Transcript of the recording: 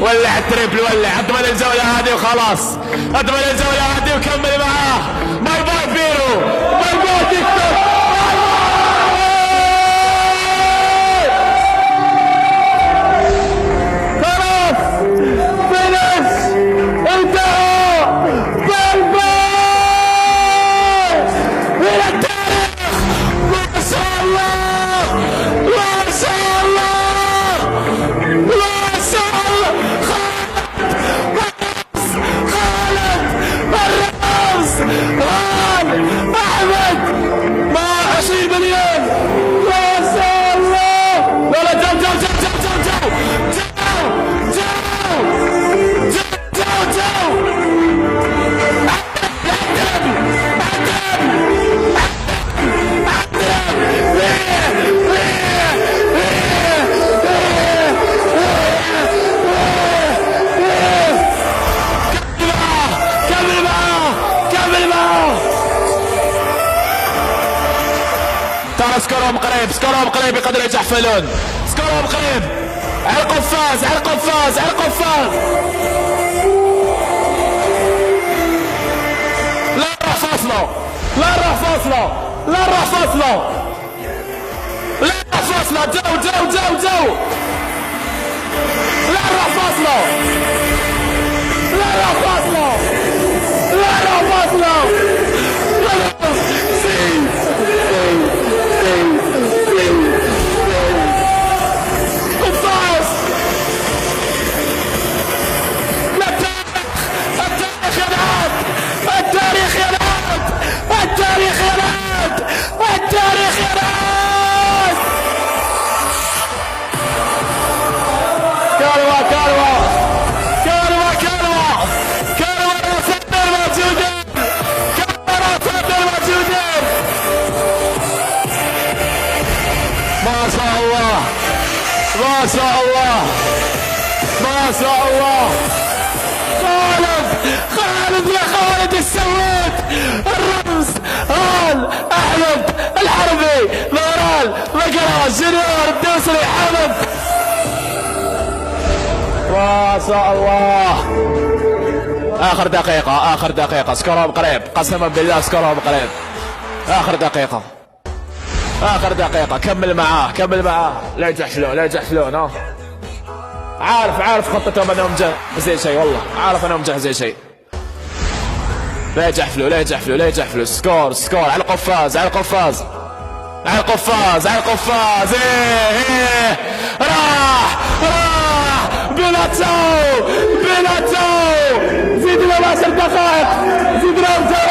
ولع التريبل، ولع. اضمن الجولة هذه وخلاص، اضمن الجولة هذه وكمل معاه. باي باي بيرو، باي باي تيك توك. سكورهم قريب، سكورهم قريب، يقدروا يتحفلون. سكورهم قريب. على القفاز، على القفاز، على القفاز. لا نروح فاصلة، لا نروح فاصلة، لا نروح فاصلة، لا نروح فاصلة. جو جو جو جو. لا نروح فاصلة، لا نروح فاصلة، لا نروح فاصلة. ما شاء الله، ما شاء الله. خالد، خالد يا خالد السويد، الرمز هال احمد الحربي، نورال مقرا جنيور الدوسري حمد. ما شاء الله. اخر دقيقة، اخر دقيقة. سكورهم قريب، قسما بالله سكورهم قريب. اخر دقيقة، اخر دقيقة. كمل معاه، كمل معاه. لا يجحفلون، لا يجحفلون. ها عارف خطتهم انهم مجهزين شيء، والله عارف انهم مجهزين شيء. لا يجحفلوا، لا يجحفلوا، لا يجحفلوا. سكور، سكور. على القفاز، على القفاز، على القفاز، على القفاز. ايه راح، راح. بلا تو، بلا تو. زيد له 10 دقائق، زيد له